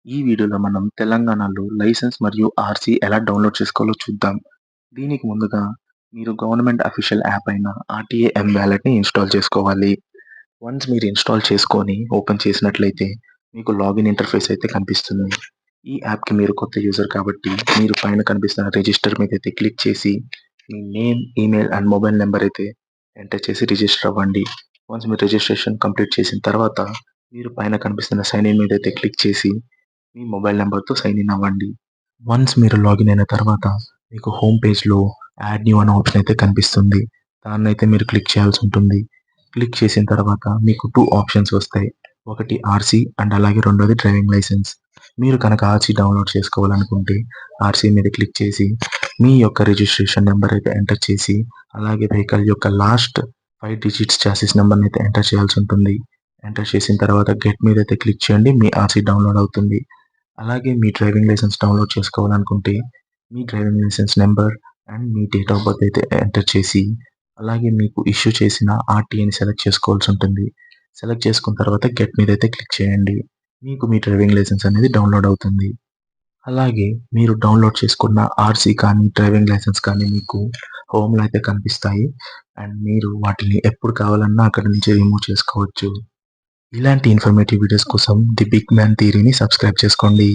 ఈ వీడియోలో మనం తెలంగాణలో లైసెన్స్ మరియు ఆర్‌సీ ఎలా డౌన్‌లోడ్ చేసుకోవాలో చూద్దాం. దీనికి ముందుగా మీరు గవర్నమెంట్ అఫీషియల్ యాప్ అయిన ఆర్‌టీఏ ఎమ్ వాలెట్‌ని ఇన్‌స్టాల్ చేసుకోవాలి. వన్స్ మీరు ఇన్‌స్టాల్ చేసుకొని ఓపెన్ చేసినట్లయితే మీకు లాగిన్ ఇంటర్‌ఫేస్ అయితే కనిపిస్తుంది. ఈ యాప్‌కి మీరు కొత్త యూజర్ కాబట్టి మీరు పైన కనిపిస్తున్న రిజిస్టర్ మీదైతే క్లిక్ చేసి మీ name, email and mobile number అయితే ఎంటర్ చేసి రిజిస్టర్ అవ్వండి. వన్స్ మీరు రిజిస్ట్రేషన్ కంప్లీట్ చేసిన తర్వాత మీరు పైన కనిపిస్తున్న సైన్ ఇన్ మీదైతే క్లిక్ చేసి మీ మొబైల్ నంబర్‌తో సైన్ ఇన్ అవ్వండి. వన్స్ మీరు లాగిన్ అయిన తర్వాత మీకు హోమ్ పేజ్‌లో యాడ్ న్యూ అనే ఆప్షన్ అయితే కనిపిస్తుంది. దాన్నైతే మీరు క్లిక్ చేయాల్సి ఉంటుంది. క్లిక్ చేసిన తర్వాత మీకు 2 ఆప్షన్స్ వస్తాయి. ఒకటి ఆర్‌సీ అండ్ అలాగే రెండోది డ్రైవింగ్ లైసెన్స్. మీరు కనుక ఆర్‌సీ డౌన్‌లోడ్ చేసుకోవాలనుకుంటే ఆర్‌సీ మీద క్లిక్ చేసి మీ యొక్క రిజిస్ట్రేషన్ నంబర్ అయితే ఎంటర్ చేసి అలాగే వెహికల్ యొక్క లాస్ట్ 5 డిజిట్స్ చాసిస్ నంబర్‌ని అయితే ఎంటర్ చేయాల్సి ఉంటుంది. ఎంటర్ చేసిన తర్వాత గెట్ మీదైతే క్లిక్ చేయండి. మీ ఆర్‌సీ డౌన్‌లోడ్ అవుతుంది. అలాగే మీ డ్రైవింగ్ లైసెన్స్ డౌన్‌లోడ్ చేసుకోవాలనుకుంటే, మీ డ్రైవింగ్ లైసెన్స్ నంబర్ అండ్ మీ డేట్ ఆఫ్ బర్త్ అయితే ఎంటర్ చేసి, అలాగే మీకు ఇష్యూ చేసిన ఆర్‌టీఏని సెలెక్ట్ చేసుకోవాల్సుంటుంది. సెలెక్ట్ చేసుకున్న తర్వాత గెట్ మీదైతే క్లిక్ చేయండి. మీకు మీ డ్రైవింగ్ లైసెన్స్ అనేది డౌన్‌లోడ్ అవుతుంది. అలాగే మీరు డౌన్‌లోడ్ చేసుకున్న ఆర్‌సీ కానీ, డ్రైవింగ్ లైసెన్స్ కానీ మీకు హోమ్‌లో అయితే కనిపిస్తాయి. అండ్ మీరు వాటిని ఎప్పుడు కావాలన్నా అక్కడి నుంచి రిమూవ్ చేసుకోవచ్చు. ఇలాంటి ఇన్ఫర్మేటివ్ వీడియోస్ కోసం ది బిగ్ మ్యాన్ థియరీని సబ్స్క్రైబ్ చేసుకోండి.